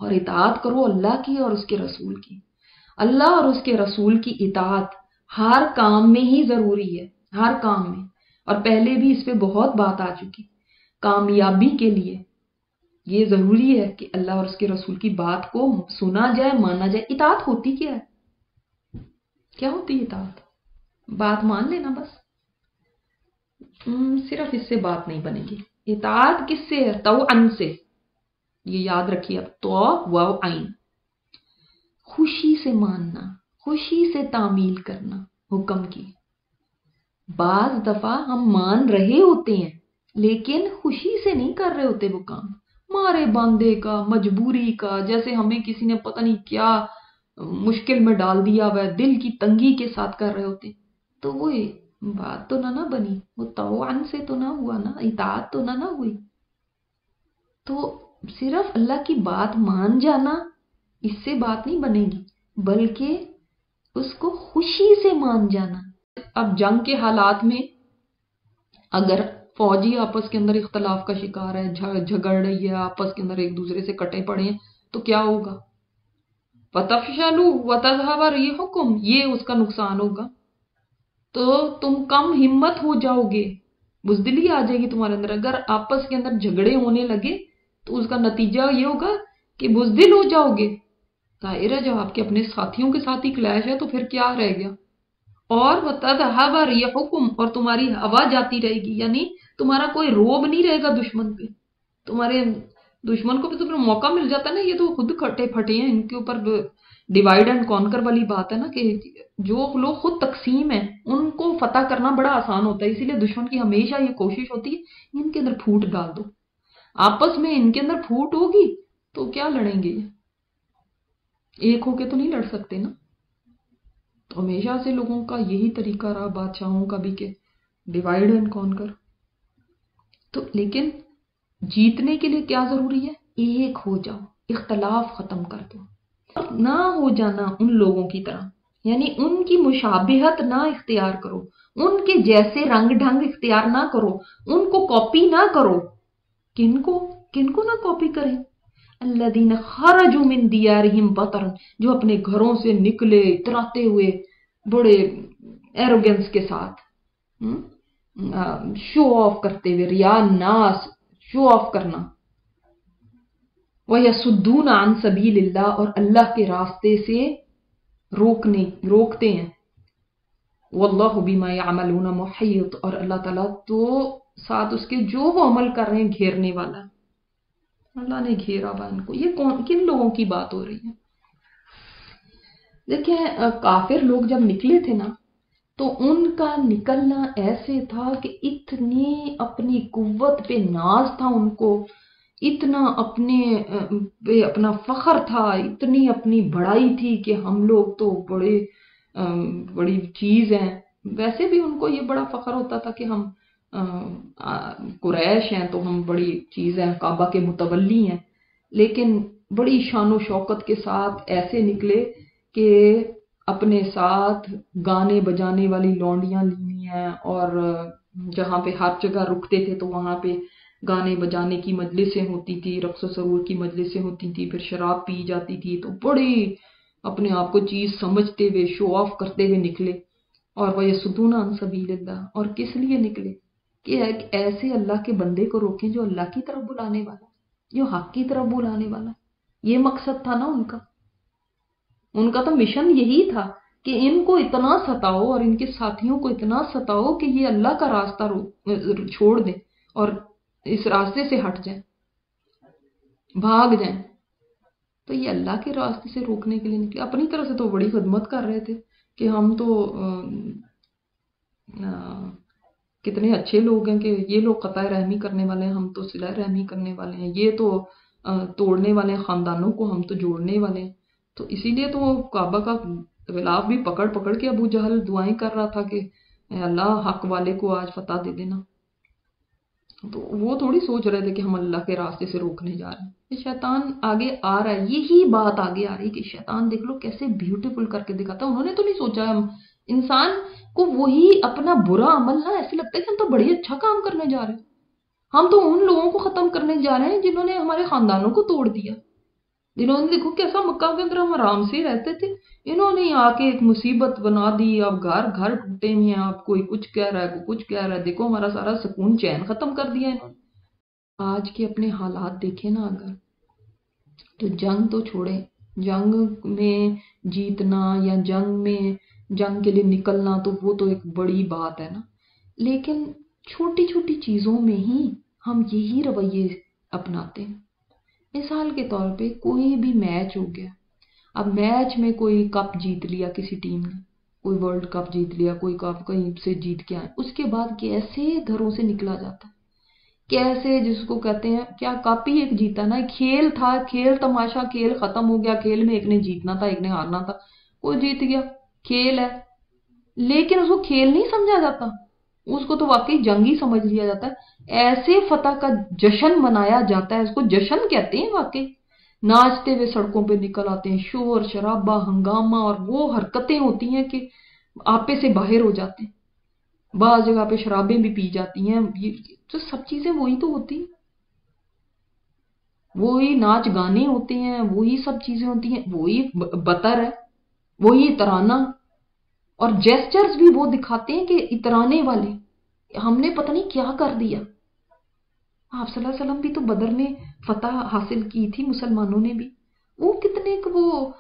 اور اطاعت کرو اللہ کی اور اس کے رسول کی. اللہ اور اس کے رسول کی اطاعت ہر کام میں ہی ضروری ہے، ہر کام میں. اور پہلے بھی اس پہ بہت بات آ چکی. کامیابی کے لیے یہ ضروری ہے کہ اللہ اور اس کے رسول کی بات کو سنا جائے، مانا جائے. اطاعت ہوتی کیا ہے؟ کیا ہوتی ہے اطاعت؟ بات مان لینا بس. صرف اس سے بات نہیں بنے گی. اطاعت کس سے ہے؟ طوعاً سے. یہ یاد رکھیے اب، تو و عین، خوشی سے ماننا، خوشی سے تعمیل کرنا حکم کی. بعض دفعہ ہم مان رہے ہوتے ہیں لیکن خوشی سے نہیں کر رہے ہوتے وہ کام، مارے باندھے کا، مجبوری کا، جیسے ہمیں کسی نے پتہ نہیں کیا مشکل میں ڈال دیا ہوا ہے، دل کی تنگی کے ساتھ کر رہے ہوتے. تو وہ بات تو نہ بنی، وہ طوعاً سے تو نہ ہوا نا، اطاعت تو نہ ہوئی. تو صرف اللہ کی بات مان جانا اس سے بات نہیں بنے گی، بلکہ اس کو خوشی سے مان جانا. اب جنگ کے حالات میں اگر فوجی آپس کے اندر اختلاف کا شکار ہے، جھگڑ رہی ہے، آپس کے اندر ایک دوسرے سے کٹے پڑے ہیں، تو کیا ہوگا؟ وَتَفْشَلُوا وَتَذْهَبَ رِيحُكُمْ، یہ اس کا نقصان ہوگا. تو تم کم ہمت ہو جاؤ گے، بزدلی آ جائے گی تمہارے اندر. اگر آپس کے اندر جھگڑے ہونے لگے تو اس کا نتیجہ یہ ہوگا کہ بزدل ہو جاؤ گے. ظاہر ہے جب آپ کے اپنے ساتھیوں کے ساتھ ہی کلیش ہے تو پھر کیا رہ گیا؟ اور وَتَذْهَبَ رِيحُكُمْ، اور تمہاری ہوا جاتی رہے گی، یعنی تمہارا کوئی روب نہیں رہے گا دشمن پہ. تمہارے دشمن کو بھی تو پھر موقع مل جاتا ہے نا. یہ تو خود کھٹے پھٹے ہیں، ان کے اوپر ڈیوائڈ اینڈ کانکر والی بات ہے نا، کہ جو لوگ خود تقسیم ہیں ان کو فتح کرنا بڑا آسان ہوتا ہے. اسی لیے دشمن کی ہمیشہ یہ کوشش ہوتی ہے ان کے اندر پھوٹ ڈال دو. آپس میں ان کے اندر پھوٹ ہوگی تو کیا لڑیں گے؟ ایک ہو کے تو نہیں لڑ سکتے نا. تو ہمیشہ سے لوگوں کا یہی طریقہ رہا، بادشاہوں کا بھی، کہ ڈیوائڈ اینڈ کانکر. تو لیکن جیتنے کے لیے کیا ضروری ہے؟ ایک ہو جاؤ، اختلاف ختم کر دو. نہ ہو جانا ان لوگوں کی طرح، یعنی ان کی مشابہت نہ اختیار کرو، ان کے جیسے رنگ ڈھنگ اختیار نہ کرو، ان کو کاپی نہ کرو. کن کو نہ کاپی کریں؟ الذین خرجوا من دیارہم بطرا، جو اپنے گھروں سے نکلے اتراتے ہوئے، بڑے ایروگنس کے ساتھ، شو آف کرتے ہوئے، ریا ناس، شو آف کرنا. وَيَصُدُّونَ عَن سَبِيلِ اللَّهِ، اور اللہ کے راستے سے روکتے ہیں. وَاللَّهُ بِمَا يَعْمَلُونَ مُحِيطٌ، اور اللہ تعالیٰ تو ساتھ اس کے جو وہ عمل کر رہے ہیں گھیرنے والا. اللہ نے گھیرا ہوا ان کو. یہ کن لوگوں کی بات ہو رہی ہے؟ دیکھیں، کافر لوگ جب نکلے تھے نا تو ان کا نکلنا ایسے تھا کہ اتنی اپنی قوت پہ ناز تھا ان کو، اتنا اپنے پہ اپنا فخر تھا، اتنی اپنی بڑائی تھی کہ ہم لوگ تو بڑی چیز ہیں. ویسے بھی ان کو یہ بڑا فخر ہوتا تھا کہ ہم قریش ہیں تو ہم بڑی چیز ہیں، کعبہ کے متولی ہیں. لیکن بڑی شان و شوکت کے ساتھ ایسے نکلے کہ اپنے ساتھ گانے بجانے والی لونڈیاں لینی ہیں، اور جہاں پہ ہر جگہ رکتے تھے تو وہاں پہ گانے بجانے کی مجلسیں ہوتی تھی، رقص و سرور کی مجلسیں ہوتی تھی، پھر شراب پی جاتی تھی. تو بڑی اپنے آپ کو چیز سمجھتے ہوئے، شو آف کرتے ہوئے نکلے. اور وَيَصُدُّونَ عَن سَبِيلِ اللَّهِ، اور کس لیے نکلے؟ کہ ایک ایسے اللہ کے بندے کو روکیں جو اللہ کی طرف بلانے والا، جو حق کی طرف بلانے والا. یہ مقصد تھا نا ان کا تو مشن یہی تھا کہ ان کو اتنا ستاؤ اور ان کے ساتھیوں کو اتنا ستاؤ کہ یہ اللہ کا راستہ چھوڑ دیں اور اس راستے سے ہٹ جائیں، بھاگ جائیں. تو یہ اللہ کے راستے سے روکنے کے لیے نکلے. اپنی طرف سے تو بڑی خدمت کر رہے تھے کہ ہم تو کتنے اچھے لوگ ہیں، کہ یہ لوگ قطع رحمی کرنے والے ہیں، ہم تو صلہ رحمی کرنے والے ہیں، یہ تو توڑنے والے ہیں خاندانوں کو، ہم تو جوڑنے والے ہیں. تو اسی لیے تو کعبہ کا غلاف بھی پکڑ پکڑ کے ابو جہل دعائیں کر رہا تھا کہ اے اللہ حق والے کو آج فتح دے دینا. تو وہ تھوڑی سوچ رہے تھے کہ ہم اللہ کے راستے سے روکنے جا رہے ہیں. یہ شیطان آگے آ رہا ہے، یہی بات آگے آ رہی کہ شیطان دیکھ لو کیسے بیوٹیفل کر کے دکھاتا ہے. انہوں نے تو نہیں سوچا، ہم انسان کو وہی اپنا برا عمل نا ایسے لگتا ہے کہ ہم تو بڑی اچھا کام کرنے جا رہے ہیں، ہم تو ان لوگوں کو ختم کرنے جا رہے ہیں جنہوں نے ہمارے خاندانوں کو توڑ دیا. जिन्होंने देखो कैसा मक्का के अंदर हम आराम से रहते थे, इन्होंने आके एक मुसीबत बना दी। अब घर घर टूटे हुए हैं, आप कोई कुछ कह रहा है, कोई कुछ कह रहा है, देखो हमारा सारा सुकून चैन खत्म कर दिया इन्होंने। आज के अपने हालात देखे ना अगर, तो जंग तो छोड़े, जंग में जीतना या जंग के लिए निकलना तो वो तो एक बड़ी बात है ना, लेकिन छोटी छोटी चीजों में ही हम यही रवैये अपनाते हैं। मिसाल के तौर पे कोई भी मैच हो गया, अब मैच में कोई कप जीत लिया किसी टीम ने, कोई वर्ल्ड कप जीत लिया, कोई कप कहीं से जीत के आए, उसके बाद कैसे घरों से निकला जाता है, कैसे जिसको कहते हैं क्या कप ही एक जीता ना, खेल था, खेल तमाशा, खेल खत्म हो गया, खेल में एक ने जीतना था एक ने हारना था, कोई जीत गया, खेल है। लेकिन उसको खेल नहीं समझा जाता, उसको तो वाकई जंग ही समझ लिया जाता है। ऐसे फतह का जश्न मनाया जाता है, इसको जश्न कहते हैं वाकई। नाचते हुए सड़कों पे निकल आते हैं, शोर शराबा हंगामा, और वो हरकतें होती हैं कि आपे से बाहर हो जाते हैं। बाज़ जगह पे शराबें भी पी जाती हैं, ये तो सब चीजें वही तो होती हैं, वही नाच गाने होते हैं, वही सब चीजें होती हैं, वही बतर है, वही तराना, और जेस्चर्स भी वो दिखाते हैं कि इतराने वाले। हमने पता नहीं क्या कर दिया। आप सल्लल्लाहु अलैहि वसल्लम भी तो बदर में फतह हासिल की थी, मुसलमानों ने भी। वो कितने वो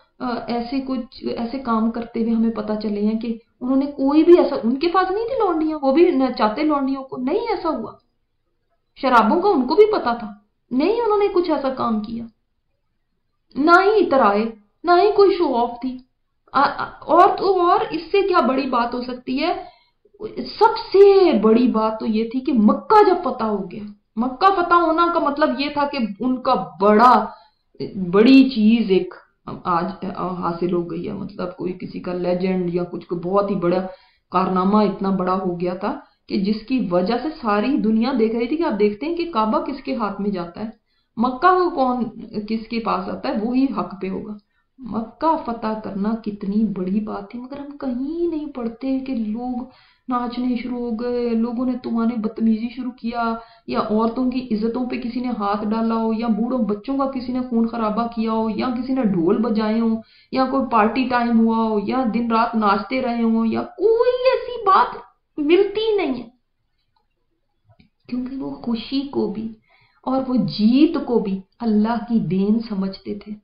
ऐसे कुछ ऐसे काम करते हुए हमें पता चले हैं कि उन्होंने कोई भी ऐसा, उनके पास नहीं थी लौंडियां, वो भी चाहते लौंडियों को, नहीं ऐसा हुआ। शराबों का उनको भी पता था, नहीं उन्होंने कुछ ऐसा काम किया, ना ही इतराए, ना ही कोई शो ऑफ थी। और तो और इससे क्या बड़ी बात हो सकती है, सबसे बड़ी बात तो ये थी कि मक्का जब फतह हो गया, मक्का फतह होना का मतलब ये था कि उनका बड़ी चीज एक आज हासिल हो गई है, मतलब कोई किसी का लेजेंड या कुछ को बहुत ही बड़ा कारनामा इतना बड़ा हो गया था कि जिसकी वजह से सारी दुनिया देख रही थी कि आप देखते हैं कि काबा किसके हाथ में जाता है, मक्का को कौन किसके पास आता है, वो ही हक पे होगा। मक्का फतह करना कितनी बड़ी बात थी, मगर हम कहीं नहीं पढ़ते कि लोग नाचने शुरू हो गए, लोगों ने तुम्हारे बदतमीजी शुरू किया, या औरतों की इज्जतों पे किसी ने हाथ डाला हो, या बूढ़ों बच्चों का किसी ने खून खराबा किया हो, या किसी ने ढोल बजाए हो, या कोई पार्टी टाइम हुआ हो, या दिन रात नाचते रहे हो, या कोई ऐसी बात मिलती नहीं है। क्योंकि वो खुशी को भी और वो जीत को भी अल्लाह की देन समझते थे,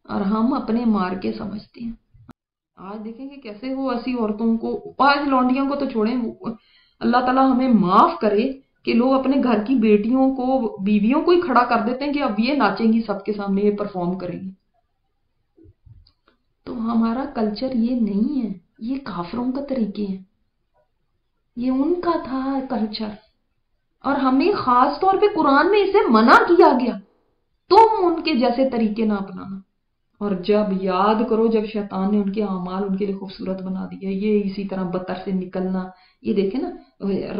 और हम अपने मार के समझते हैं। आज देखेंगे कैसे वो ऐसी औरतों को, आज लौंडियों को तो छोड़ें, अल्लाह ताला हमें माफ करे कि लोग अपने घर की बेटियों को, बीवियों को ही खड़ा कर देते हैं कि अब ये नाचेंगी सबके सामने, ये परफॉर्म करेंगी। तो हमारा कल्चर ये नहीं है, ये काफिरों का तरीके हैं, ये उनका था कल्चर, और हमें खास तौर पे कुरान में इसे मना किया गया, तुम उनके जैसे तरीके ना अपनाना। और जब याद करो जब शैतान ने उनके अमाल उनके लिए खूबसूरत बना दिया, ये इसी तरह बतर से निकलना, ये देखे ना,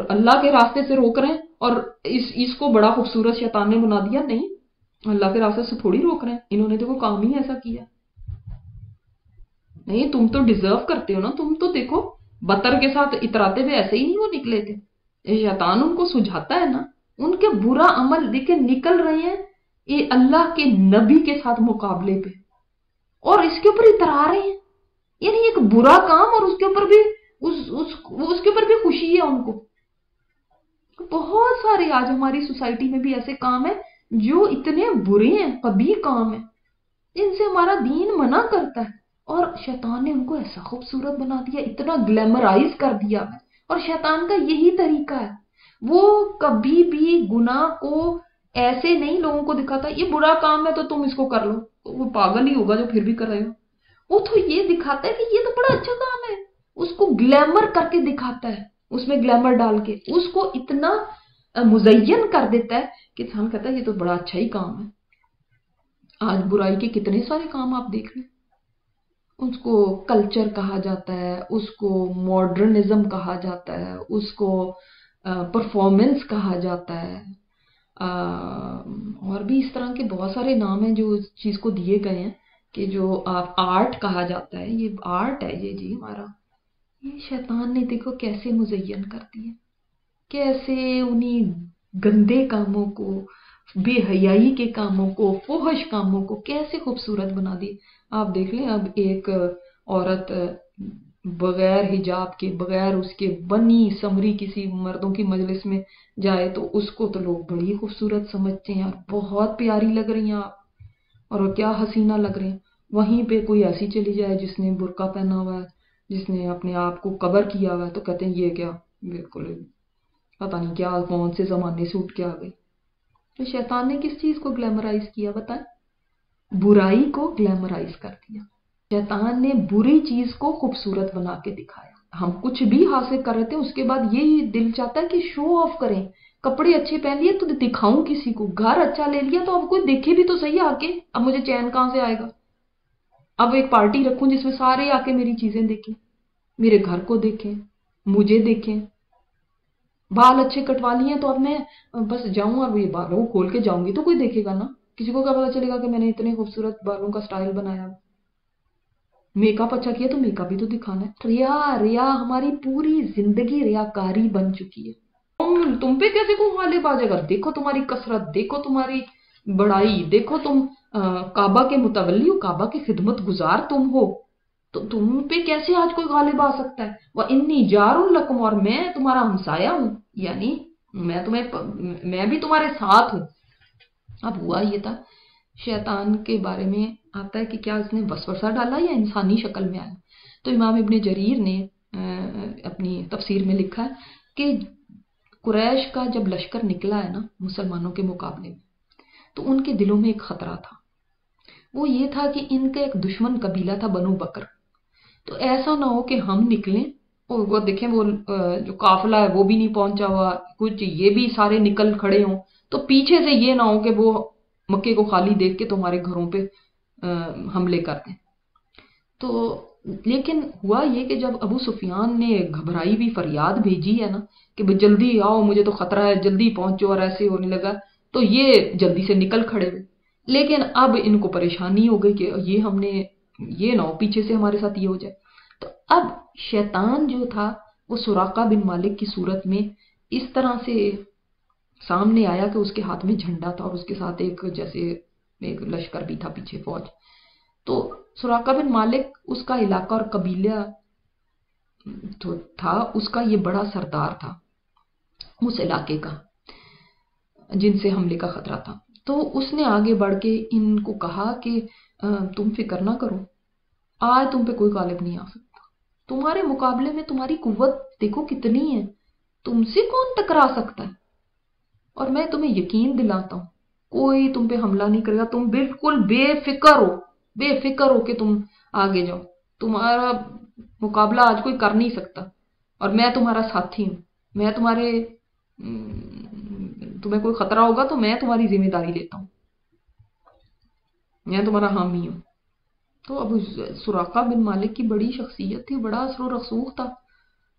अल्लाह के रास्ते से रोक रहे हैं और इसको बड़ा खूबसूरत शैतान ने बना दिया। नहीं, अल्लाह के रास्ते से थोड़ी रोक रहे हैं, इन्होंने तो कोई काम ही ऐसा किया नहीं। तुम तो डिजर्व करते हो ना, तुम तो देखो बतर के साथ इतराते हुए ऐसे ही नहीं वो निकले थे, शैतान उनको सुझाता है ना, उनके बुरा अमल देखे निकल रहे हैं ये अल्लाह के नबी के साथ मुकाबले पे, और इसके ऊपर इतरा रहे हैं, यानी एक बुरा काम और उसके ऊपर भी उसके ऊपर भी खुशी है उनको। बहुत सारे आज हमारी सोसाइटी में भी ऐसे काम है जो इतने बुरे हैं, कभी काम है, इनसे हमारा दीन मना करता है, और शैतान ने उनको ऐसा खूबसूरत बना दिया, इतना ग्लैमराइज कर दिया है। और शैतान का यही तरीका है, वो कभी भी गुनाह को ऐसे नहीं लोगों को दिखाता ये बुरा काम है तो तुम इसको कर लो, तो वो पागल ही होगा जो फिर भी कर रहे हो। वो तो ये दिखाता है कि ये तो बड़ा अच्छा काम है, उसको ग्लैमर करके दिखाता है, उसमें ग्लैमर डाल के उसको इतना मुजय्यन कर देता है कि इंसान कहता है ये तो बड़ा अच्छा ही काम है। आज बुराई के कितने सारे काम आप देख रहे हैं, उसको कल्चर कहा जाता है, उसको मॉडर्निज्म कहा जाता है, उसको परफॉर्मेंस कहा जाता है, और भी इस तरह के बहुत सारे नाम हैं जो इस चीज को दिए गए हैं कि जो आप आर्ट कहा जाता है, ये आर्ट है ये जी हमारा। ये शैतान ने देखो कैसे मुजय्यन कर दिया, कैसे उन्हीं गंदे कामों को बे हयाई के कामों को, फोहश कामों को कैसे खूबसूरत बना दी। आप देख लें, अब एक औरत बगैर हिजाब के, बगैर उसके बनी समरी किसी मर्दों की मजलिस में जाए तो उसको तो लोग बड़ी खूबसूरत समझते हैं, यार बहुत प्यारी लग रही हैं आप, और क्या हसीना लग रहे हैं। वहीं पे कोई ऐसी चली जाए जिसने बुर्का पहना हुआ है, जिसने अपने आप को कवर किया हुआ है, तो कहते हैं ये क्या, बिल्कुल पता नहीं क्या कौन से जमाने से उठ के आ गई। तो शैतान ने किस चीज को ग्लैमराइज किया बताएं? बुराई को ग्लैमराइज कर दिया। शैतान ने बुरी चीज को खूबसूरत बना के दिखाया। हम कुछ भी हासिल कर रहे थे, उसके बाद ये दिल चाहता है कि शो ऑफ करें। कपड़े अच्छे पहन लिए तो दिखाऊं किसी को, घर अच्छा ले लिया तो अब कोई देखे भी तो सही आके, अब मुझे चैन कहां से आएगा। अब एक पार्टी रखूं जिसमें सारे आके मेरी चीजें देखें, मेरे घर को देखें, मुझे देखें। बाल अच्छे कटवा लिए तो अब मैं बस जाऊं और ये बालों को खोल के जाऊंगी तो कोई देखेगा ना, किसी को क्या पता चलेगा कि मैंने इतने खूबसूरत बालों का स्टाइल बनाया। मेकअप अच्छा किया तो मेकअप भी तो दिखाना है। रिया, रिया हमारी पूरी जिंदगी रियाकारी बन चुकी है। तुम पे कैसे को गालिब आ जाएगा, देखो तुम्हारी कसरत, देखो तुम्हारी बड़ाई, देखो तुम काबा के मुतवल्ली हो, काबा के खिदमत गुजार तुम हो, तो तुम पे कैसे आज कोई गालिब आ सकता है। वह इन्नी जारुल लकुम, और मैं तुम्हारा हमसाया हूं, यानी मैं भी तुम्हारे साथ हूं। अब हुआ ये था, शैतान के बारे में आता है कि क्या इसने वसवसा डाला या इंसानी शक्ल में आया। तो इमाम इब्ने जरीर ने अपनी तफसीर में लिखा है कि कुरैश का जब लश्कर निकला है ना मुसलमानों के मुकाबले में, तो उनके दिलों में एक खतरा था। वो ये था कि इनका एक दुश्मन कबीला था बनु बकर, तो ऐसा ना हो कि हम निकलें और वो देखें वो जो काफिला है वो भी नहीं पहुंचा हुआ, कुछ ये भी सारे निकल खड़े हों, तो पीछे से ये ना हो कि वो मक्के को खाली देख के तुम्हारे घरों पे हमले कर दें। तो लेकिन हुआ ये कि जब अबू सुफियान ने घबराई हुई फरियाद भेजी है ना कि भाई जल्दी आओ, मुझे तो खतरा है, जल्दी पहुंचो, और ऐसे होने लगा, तो ये जल्दी से निकल खड़े हुए। लेकिन अब इनको परेशानी हो गई कि ये हमने, ये ना हो पीछे से हमारे साथ ये हो जाए। तो अब शैतान जो था वो सुराका बिन मालिक की सूरत में इस तरह से सामने आया कि उसके हाथ में झंडा था और उसके साथ एक जैसे एक लश्कर भी था, पीछे फौज। तो सुराका बिन मालिक उसका इलाका और कबीला जो था उसका ये बड़ा सरदार था उस इलाके का, जिनसे हमले का खतरा था। तो उसने आगे बढ़ के इनको कहा कि तुम फिक्र ना करो, आज तुम पे कोई गालिब नहीं आ सकता, तुम्हारे मुकाबले में तुम्हारी कुव्वत देखो कितनी है, तुमसे कौन टकरा सकता है, और मैं तुम्हें यकीन दिलाता हूं कोई तुम पे हमला नहीं करेगा, तुम बिल्कुल बेफिक्र हो, बेफिक्र हो कि तुम आगे जाओ, तुम्हारा मुकाबला आज कोई कर नहीं सकता, और मैं तुम्हारा साथी हूं, मैं तुम्हारे तुम्हें कोई खतरा होगा तो मैं तुम्हारी जिम्मेदारी लेता हूं, मैं तुम्हारा हामी हूं। तो अब सुराका बिन मालिक की बड़ी शख्सियत थी, बड़ा असर रसूख था,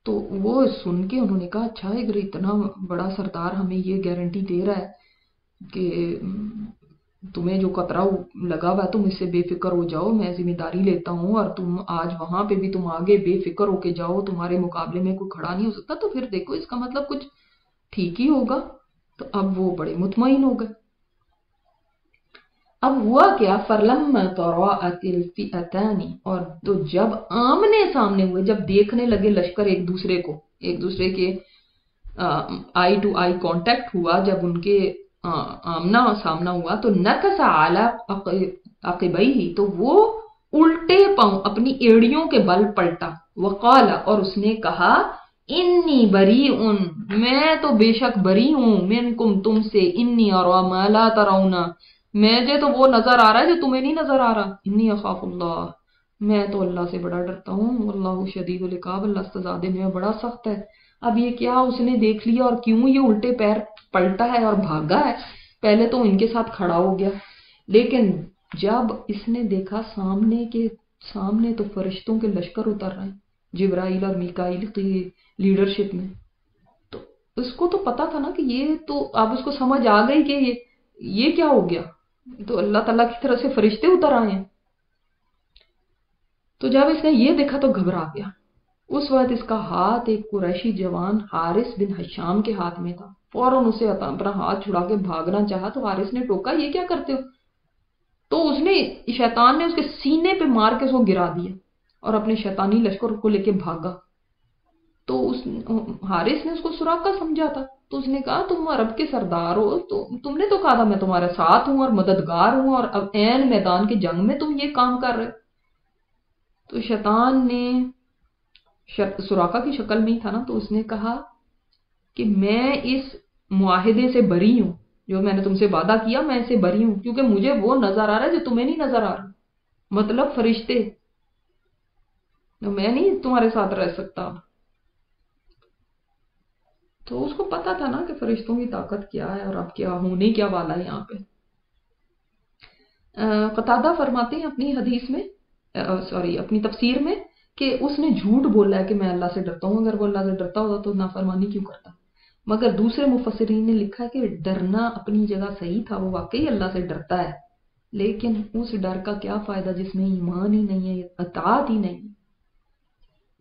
तो वो सुन के उन्होंने कहा अच्छा अगर इतना बड़ा सरदार हमें ये गारंटी दे रहा है कि तुम्हें जो खतरा लगा हुआ है तुम इससे बेफिक्र हो जाओ, मैं जिम्मेदारी लेता हूँ, और तुम आज वहां पे भी तुम आगे बेफिक्र होके जाओ, तुम्हारे मुकाबले में कोई खड़ा नहीं हो सकता, तो फिर देखो इसका मतलब कुछ ठीक ही होगा। तो अब वो बड़े मुतमईन हो गए। अब हुआ क्या, फरलम्मा तराअतिल फिअतानी, और तो जब आमने सामने हुए, जब देखने लगे लश्कर एक दूसरे को, एक दूसरे के आई टू आई कांटेक्ट हुआ, जब उनके आमना सामना हुआ, तो नकसा आला अक़बैही, तो वो उल्टे पांव अपनी एड़ियों के बल पलटा, वकाला, और उसने कहा इन्नी बरी उन, मैं तो बेशक बरी हूं, मिनकुम तुमसे, इन्नी और माला तराउना, मुझे तो वो नजर आ रहा है जो तुम्हें नहीं नजर आ रहा, इन्नी अखाफुल्लाह, मैं तो अल्लाह से बड़ा डरता हूँ, वल्लाहु शदीदुल इकाब, अल्लाह सजा देने में बड़ा सख्त है। अब ये क्या उसने देख लिया और क्यों ये उल्टे पैर पलटा है और भागा है, पहले तो इनके साथ खड़ा हो गया, लेकिन जब इसने देखा सामने के सामने तो फरिश्तों के लश्कर उतर रहे हैं, जिब्राइल और मीकाइल की लीडरशिप में, तो उसको तो पता था ना कि ये तो, अब उसको समझ आ गई कि ये क्या हो गया, तो अल्लाह ताला की तरफ से फरिश्ते उतर आए हैं। तो जब इसने ये देखा तो घबरा गया। उस वक्त इसका हाथ एक कुरैशी जवान हारिस बिन हशाम के हाथ में था, फौरन उसे अपना हाथ छुड़ा के भागना चाहा तो हारिस ने टोका, ये क्या करते हो? तो उसने, शैतान ने उसके सीने पे मार के उसको गिरा दिया और अपने शैतानी लश्कर को लेके भागा। तो उस हारिस ने उसको सुराका समझा था, तो उसने कहा तुम अरब के सरदार हो, तो तुमने तो कहा था मैं तुम्हारे साथ हूं और मददगार हूं, और अब ऐन मैदान के जंग में तुम ये काम कर रहे हो। तो शैतान ने, सुराका की शक्ल में ही था ना, तो उसने कहा कि मैं इस मुआहिदे से बरी हूं, जो मैंने तुमसे वादा किया मैं इससे बरी हूं, क्योंकि मुझे वो नजर आ रहा है जो तुम्हें नहीं नजर आ रहा, मतलब फरिश्ते, तो मैं नहीं तुम्हारे साथ रह सकता। तो उसको पता था ना कि फरिश्तों की ताकत क्या है और अब क्या होने क्या वाला है यहाँ पे। कतादा फरमाते हैं अपनी हदीस में, सॉरी अपनी तफसीर में, कि उसने झूठ बोला है कि मैं अल्लाह से डरता हूँ। अगर वो अल्लाह से डरता होता तो नाफरमानी क्यों करता? मगर दूसरे मुफस्सिरीन ने लिखा है कि डरना अपनी जगह सही था, वो वाकई अल्लाह से डरता है, लेकिन उस डर का क्या फायदा जिसमें ईमान ही नहीं है, अताअत ही नहीं है।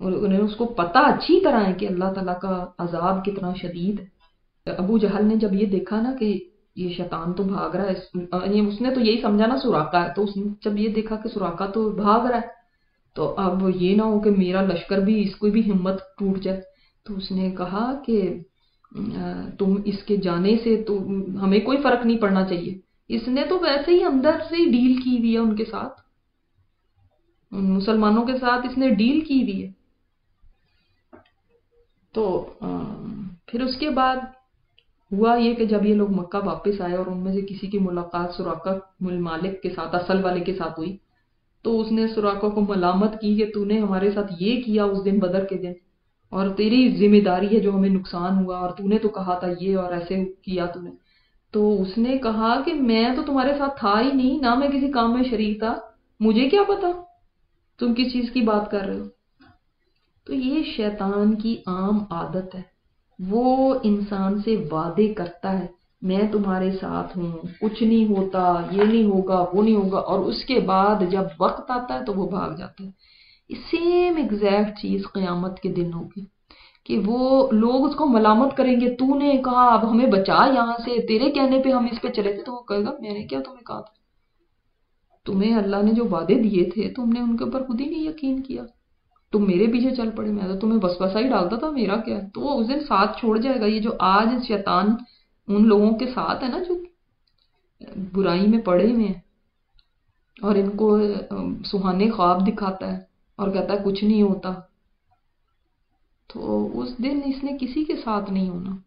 और उन्हें उसको पता अच्छी तरह है कि अल्लाह ताला का अजाब कितना शदीद है। अबू जहल ने जब ये देखा ना कि ये शैतान तो भाग रहा है, ये उसने तो यही समझा ना सुराका है, तो उसने जब ये देखा कि सुराका तो भाग रहा है, तो अब ये ना हो कि मेरा लश्कर भी, इसको भी हिम्मत टूट जाए, तो उसने कहा कि तुम इसके जाने से तो हमें कोई फर्क नहीं पड़ना चाहिए, इसने तो वैसे ही अंदर से ही डील की हुई है उनके साथ, उन मुसलमानों के साथ इसने डील की हुई है। तो फिर उसके बाद हुआ ये कि जब ये लोग मक्का वापस आए और उनमें से किसी की मुलाकात सुराका मालिक के साथ, असल वाले के साथ हुई, तो उसने सुराका को मलामत की कि तूने हमारे साथ ये किया उस दिन बदर के दिन, और तेरी जिम्मेदारी है जो हमें नुकसान हुआ, और तूने तो कहा था ये और ऐसे किया तूने। तो उसने कहा कि मैं तो तुम्हारे साथ था ही नहीं, ना मैं किसी काम में शरीक था, मुझे क्या पता तुम किस चीज की बात कर रहे हो। तो ये शैतान की आम आदत है, वो इंसान से वादे करता है मैं तुम्हारे साथ हूं, कुछ नहीं होता, ये नहीं होगा, वो नहीं होगा, और उसके बाद जब वक्त आता है तो वो भाग जाता है। सेम एग्जैक्ट चीज क़यामत के दिन होगी कि वो लोग उसको मलामत करेंगे, तूने कहा अब हमें बचा यहाँ से, तेरे कहने पे हम इस पे चले थे, तो वो कहेगा मैंने क्या तुम्हें कहा था, तुम्हें अल्लाह ने जो वादे दिए थे तुमने उनके ऊपर खुद ही नहीं यकीन किया, तुम मेरे पीछे चल पड़े, मैं तो तुम्हें वसवसा ही डालता था, मेरा क्या है। तो वो उस दिन साथ छोड़ जाएगा। ये जो आज शैतान उन लोगों के साथ है ना जो बुराई में पड़े हुए हैं और इनको सुहाने ख्वाब दिखाता है और कहता है कुछ नहीं होता, तो उस दिन इसने किसी के साथ नहीं होना।